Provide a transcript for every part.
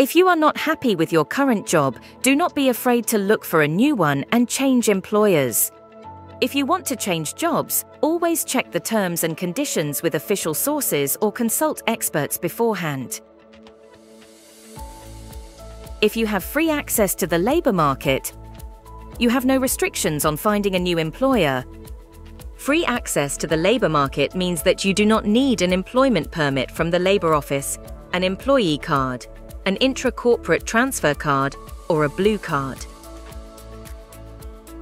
If you are not happy with your current job, do not be afraid to look for a new one and change employers. If you want to change jobs, always check the terms and conditions with official sources or consult experts beforehand. If you have free access to the labour market, you have no restrictions on finding a new employer. Free access to the labour market means that you do not need an employment permit from the Labour Office, an employee card, an intra-corporate transfer card, or a blue card.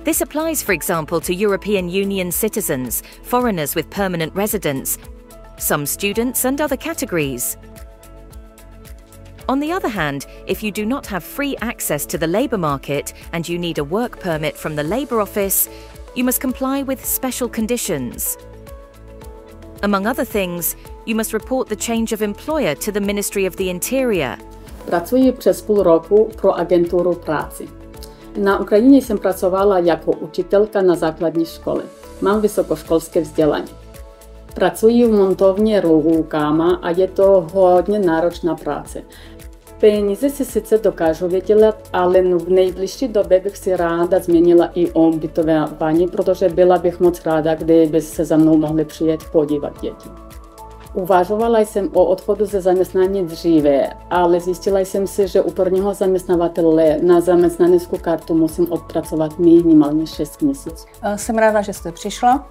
This applies, for example, to European Union citizens, foreigners with permanent residence, some students and other categories. On the other hand, if you do not have free access to the labour market and you need a work permit from the Labour Office, you must comply with special conditions. Among other things, you must report the change of employer to the Ministry of the Interior. Pracuji přes půl roku pro agenturu práci. Na Ukrajině jsem pracovala jako učitelka na základní škole. Mám vysokoškolské vzdělání. Pracuji v montovně rukama a je to hodně náročná práce. Peníze si sice dokážu vydělat, ale v nejbližší době bych si ráda změnila i ubytování, protože byla bych moc ráda, kdyby se za mnou mohli přijet podívat děti. Uvažovala jsem o odchodu ze zaměstnání dříve, ale zjistila jsem si, že u prvního zaměstnavatele na zaměstnaneckou kartu musím odpracovat minimálně 6 měsíců. Jsem ráda, že jste přišla.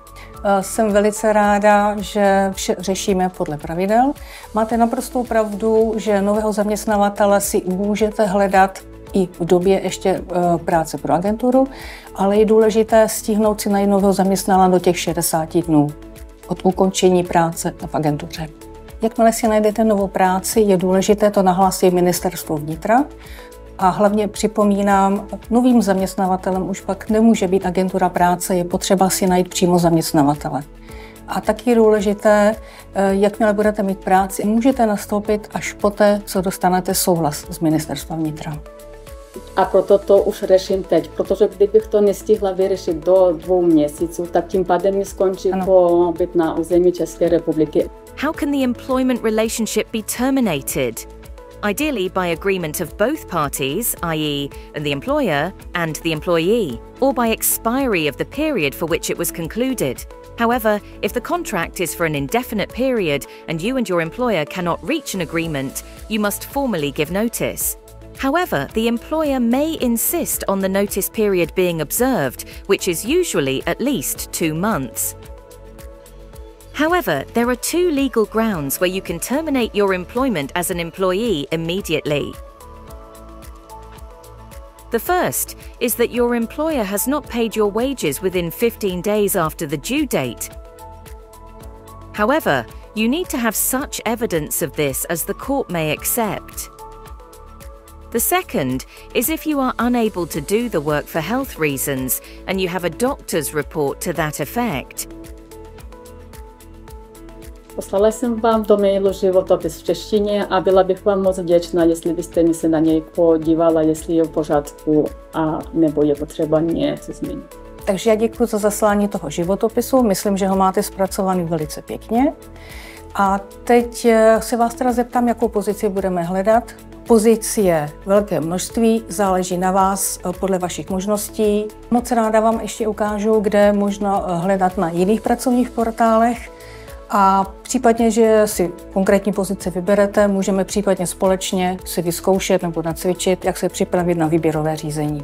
Jsem velice ráda, že vše řešíme podle pravidel. Máte naprostou pravdu, že nového zaměstnavatele si můžete hledat i v době ještě práce pro agenturu, ale je důležité stihnout si najít nového zaměstnance do těch 60 dnů od ukončení práce v agentuře. Jakmile si najdete novou práci, je důležité to nahlásit Ministerstvu vnitra a hlavně připomínám, novým zaměstnavatelem už pak nemůže být agentura práce, je potřeba si najít přímo zaměstnavatele. A taky je důležité, jakmile budete mít práci, můžete nastoupit až poté, co dostanete souhlas z Ministerstva vnitra. A proto to už řeším teď, protože kdybych to nestihla vyřešit do 2 měsíců, tak tím pádem mi skončí pobyt na území České republiky. How can the employment relationship be terminated? Ideally by agreement of both parties, i.e. the employer and the employee, or by expiry of the period for which it was concluded. However, if the contract is for an indefinite period and you and your employer cannot reach an agreement, you must formally give notice. However, the employer may insist on the notice period being observed, which is usually at least 2 months. However, there are 2 legal grounds where you can terminate your employment as an employee immediately. The first is that your employer has not paid your wages within 15 days after the due date. However, you need to have such evidence of this as the court may accept. The second is if you are unable to do the work for health reasons and you have a doctor's report to that effect. Poslala jsem vám do mailu životopis v češtině a byla bych vám moc vděčná, jestli byste mi se na něj podívala, jestli je v pořádku a nebo je potřeba něco změnit. Takže já děkuji za zaslání toho životopisu, myslím, že ho máte zpracovaný velice pěkně. A teď se vás teda zeptám, jakou pozici budeme hledat. Pozic je velké množství, záleží na vás podle vašich možností. Moc ráda vám ještě ukážu, kde možno hledat na jiných pracovních portálech a případně, že si konkrétní pozici vyberete, můžeme případně společně si vyzkoušet nebo nacvičit, jak se připravit na výběrové řízení.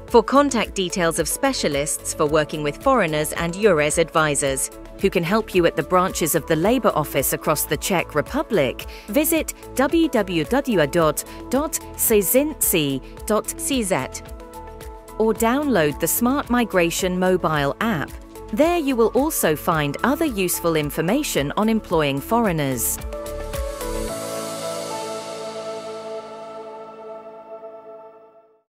For contact details of specialists for working with foreigners and EURES advisors, who can help you at the branches of the Labour Office across the Czech Republic, visit www.cizinci.cz or download the Smart Migration mobile app. There you will also find other useful information on employing foreigners.